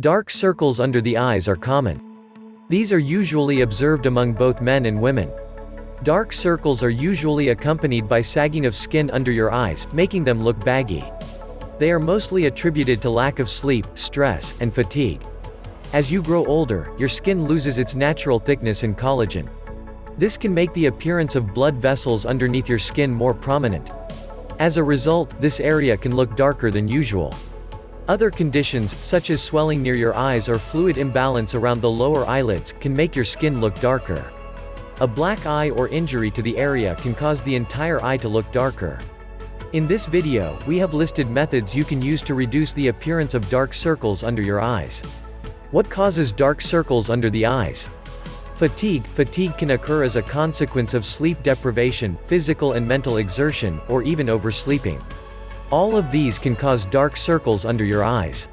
Dark circles under the eyes are common. These are usually observed among both men and women. Dark circles are usually accompanied by sagging of skin under your eyes, making them look baggy. They are mostly attributed to lack of sleep, stress, and fatigue. As you grow older, your skin loses its natural thickness and collagen. This can make the appearance of blood vessels underneath your skin more prominent. As a result, this area can look darker than usual. Other conditions, such as swelling near your eyes or fluid imbalance around the lower eyelids, can make your skin look darker. A black eye or injury to the area can cause the entire eye to look darker. In this video, we have listed methods you can use to reduce the appearance of dark circles under your eyes. What causes dark circles under the eyes? Fatigue. Fatigue can occur as a consequence of sleep deprivation, physical and mental exertion, or even oversleeping. All of these can cause dark circles under your eyes.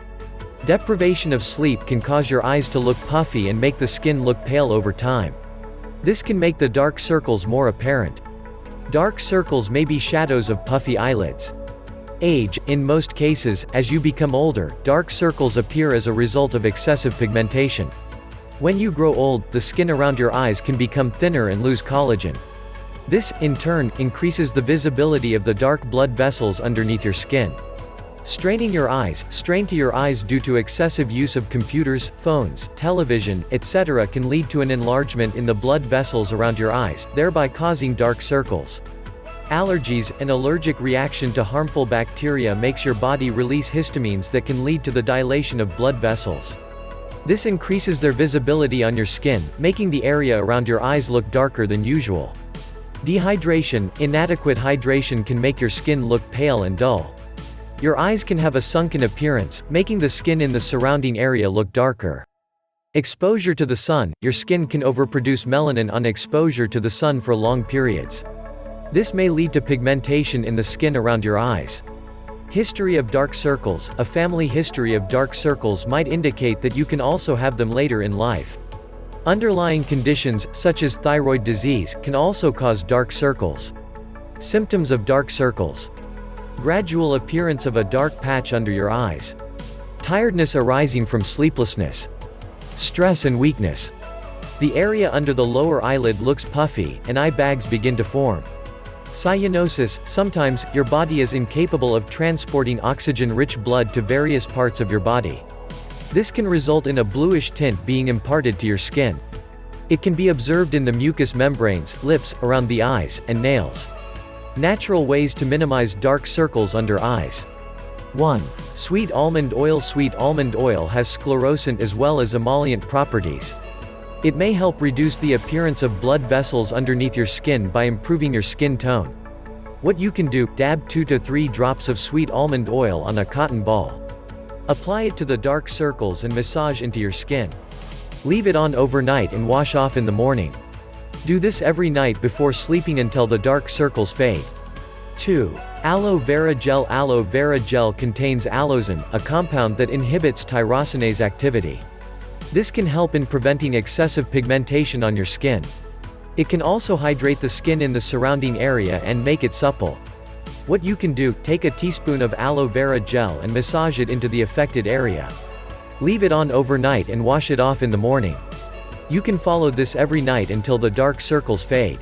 Deprivation of sleep can cause your eyes to look puffy and make the skin look pale over time. This can make the dark circles more apparent. Dark circles may be shadows of puffy eyelids. Age. In most cases, as you become older, dark circles appear as a result of excessive pigmentation. When you grow old, the skin around your eyes can become thinner and lose collagen. This, in turn, increases the visibility of the dark blood vessels underneath your skin. Straining your eyes. Strain to your eyes due to excessive use of computers, phones, television, etc. can lead to an enlargement in the blood vessels around your eyes, thereby causing dark circles. Allergies. An allergic reaction to harmful bacteria makes your body release histamines that can lead to the dilation of blood vessels. This increases their visibility on your skin, making the area around your eyes look darker than usual. Dehydration. Inadequate hydration can make your skin look pale and dull. Your eyes can have a sunken appearance, making the skin in the surrounding area look darker. Exposure to the sun. Your skin can overproduce melanin on exposure to the sun for long periods. This may lead to pigmentation in the skin around your eyes. History of dark circles. A family history of dark circles might indicate that you can also have them later in life. Underlying conditions, such as thyroid disease, can also cause dark circles. Symptoms of dark circles. Gradual appearance of a dark patch under your eyes. Tiredness arising from sleeplessness. Stress and weakness. The area under the lower eyelid looks puffy, and eye bags begin to form. Cyanosis. Sometimes, your body is incapable of transporting oxygen-rich blood to various parts of your body. This can result in a bluish tint being imparted to your skin. It can be observed in the mucous membranes, lips, around the eyes, and nails. Natural ways to minimize dark circles under eyes. 1. Sweet almond oil. Sweet almond oil has sclerosant as well as emollient properties. It may help reduce the appearance of blood vessels underneath your skin by improving your skin tone. What you can do: dab 2 to 3 drops of sweet almond oil on a cotton ball. Apply it to the dark circles and massage into your skin. Leave it on overnight and wash off in the morning. Do this every night before sleeping until the dark circles fade. 2. Aloe vera gel. Aloe vera gel contains allosin, a compound that inhibits tyrosinase activity. This can help in preventing excessive pigmentation on your skin. It can also hydrate the skin in the surrounding area and make it supple. What you can do: take a teaspoon of aloe vera gel and massage it into the affected area. Leave it on overnight and wash it off in the morning. You can follow this every night until the dark circles fade.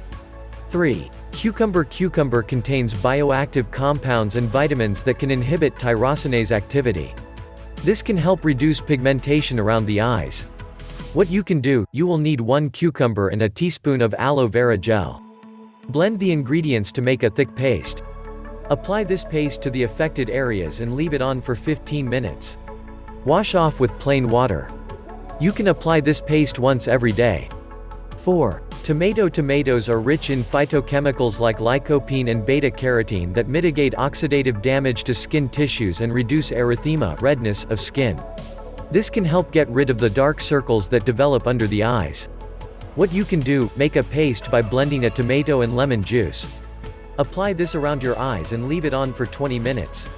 3. Cucumber. Cucumber contains bioactive compounds and vitamins that can inhibit tyrosinase activity. This can help reduce pigmentation around the eyes. What you can do: you will need 1 cucumber and a teaspoon of aloe vera gel. Blend the ingredients to make a thick paste. Apply this paste to the affected areas and leave it on for 15 minutes. Wash off with plain water. You can apply this paste once every day. 4. Tomato. Tomatoes are rich in phytochemicals like lycopene and beta-carotene that mitigate oxidative damage to skin tissues and reduce erythema, redness, of skin. This can help get rid of the dark circles that develop under the eyes. What you can do: make a paste by blending a tomato and lemon juice. Apply this around your eyes and leave it on for 20 minutes.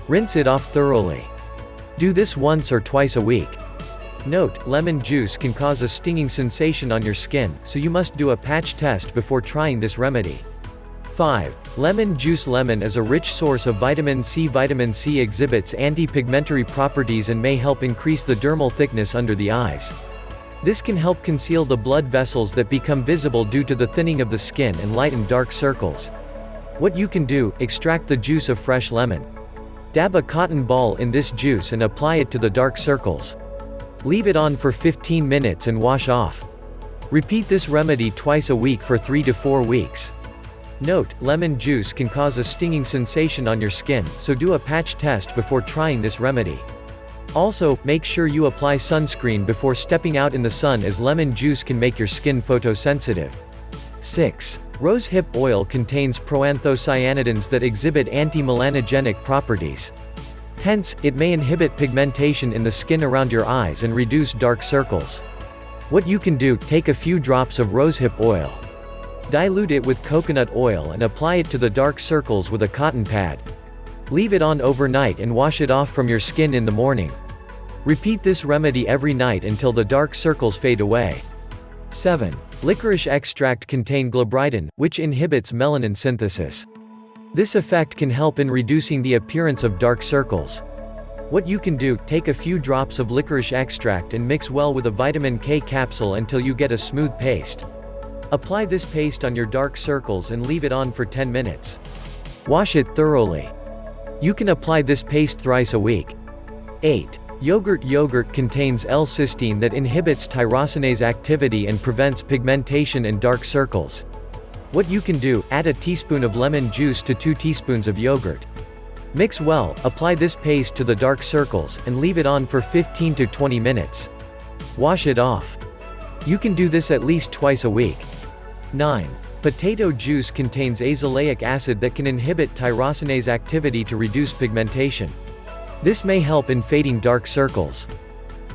Rinse it off thoroughly. Do this once or twice a week. Note: lemon juice can cause a stinging sensation on your skin, so you must do a patch test before trying this remedy. 5. Lemon juice. Lemon is a rich source of vitamin C. Vitamin C exhibits anti-pigmentary properties and may help increase the dermal thickness under the eyes. This can help conceal the blood vessels that become visible due to the thinning of the skin and lighten dark circles. What you can do: extract the juice of fresh lemon. Dab a cotton ball in this juice and apply it to the dark circles. Leave it on for 15 minutes and wash off. Repeat this remedy twice a week for 3 to 4 weeks. Note: lemon juice can cause a stinging sensation on your skin, so do a patch test before trying this remedy. Also, make sure you apply sunscreen before stepping out in the sun, as lemon juice can make your skin photosensitive. 6. Rosehip oil contains proanthocyanidins that exhibit anti-melanogenic properties. Hence, it may inhibit pigmentation in the skin around your eyes and reduce dark circles. What you can do: take a few drops of rosehip oil. Dilute it with coconut oil and apply it to the dark circles with a cotton pad. Leave it on overnight and wash it off from your skin in the morning. Repeat this remedy every night until the dark circles fade away. 7. Licorice extract contains glabridin, which inhibits melanin synthesis. This effect can help in reducing the appearance of dark circles. What you can do: take a few drops of licorice extract and mix well with a vitamin K capsule until you get a smooth paste. Apply this paste on your dark circles and leave it on for 10 minutes. Wash it thoroughly. You can apply this paste thrice a week. 8. Yogurt. Yogurt contains L-cysteine that inhibits tyrosinase activity and prevents pigmentation and dark circles. What you can do: add a teaspoon of lemon juice to 2 teaspoons of yogurt. Mix well, apply this paste to the dark circles, and leave it on for 15 to 20 minutes. Wash it off. You can do this at least twice a week. 9. Potato juice contains azelaic acid that can inhibit tyrosinase activity to reduce pigmentation. This may help in fading dark circles.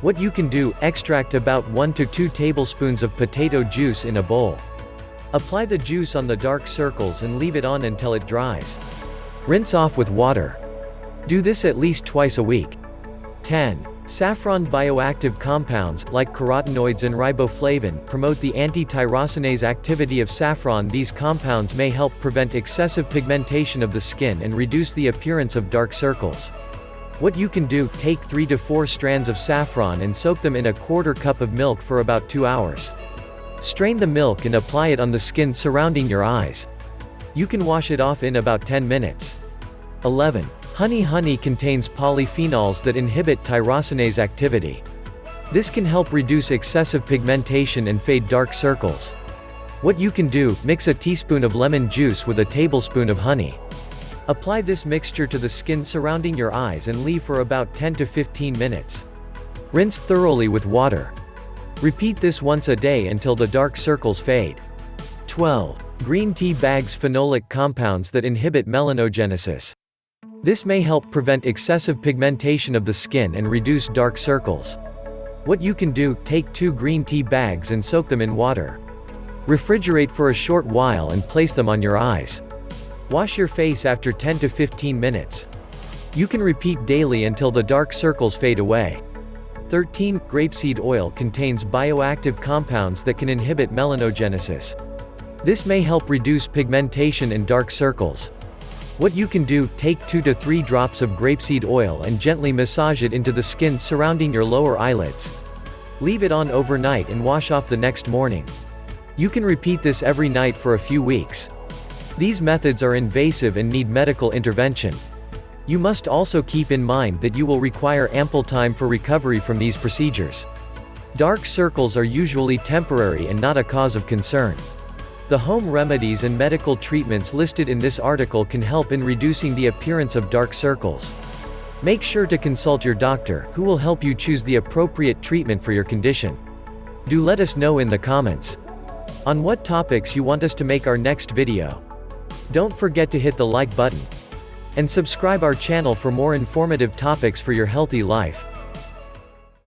What you can do: extract about 1 to 2 tablespoons of potato juice in a bowl. Apply the juice on the dark circles and leave it on until it dries. Rinse off with water. Do this at least twice a week. 10. Saffron. Bioactive compounds, like carotenoids and riboflavin, promote the anti-tyrosinase activity of saffron. These compounds may help prevent excessive pigmentation of the skin and reduce the appearance of dark circles. What you can do: take 3 to 4 strands of saffron and soak them in a quarter cup of milk for about 2 hours. Strain the milk and apply it on the skin surrounding your eyes. You can wash it off in about 10 minutes. 11. Honey. Honey contains polyphenols that inhibit tyrosinase activity. This can help reduce excessive pigmentation and fade dark circles. What you can do: mix a teaspoon of lemon juice with a tablespoon of honey. Apply this mixture to the skin surrounding your eyes and leave for about 10 to 15 minutes. Rinse thoroughly with water. Repeat this once a day until the dark circles fade. 12. Green tea. Bags. Phenolic compounds that inhibit melanogenesis. This may help prevent excessive pigmentation of the skin and reduce dark circles. What you can do: take 2 green tea bags and soak them in water. Refrigerate for a short while and place them on your eyes. Wash your face after 10 to 15 minutes. You can repeat daily until the dark circles fade away. 13. Grapeseed oil contains bioactive compounds that can inhibit melanogenesis. This may help reduce pigmentation and dark circles. What you can do: take 2 to 3 drops of grapeseed oil and gently massage it into the skin surrounding your lower eyelids. Leave it on overnight and wash off the next morning. You can repeat this every night for a few weeks. These methods are invasive and need medical intervention. You must also keep in mind that you will require ample time for recovery from these procedures. Dark circles are usually temporary and not a cause of concern. The home remedies and medical treatments listed in this article can help in reducing the appearance of dark circles. Make sure to consult your doctor, who will help you choose the appropriate treatment for your condition. Do let us know in the comments on what topics you want us to make our next video. Don't forget to hit the like button and subscribe our channel for more informative topics for your healthy life.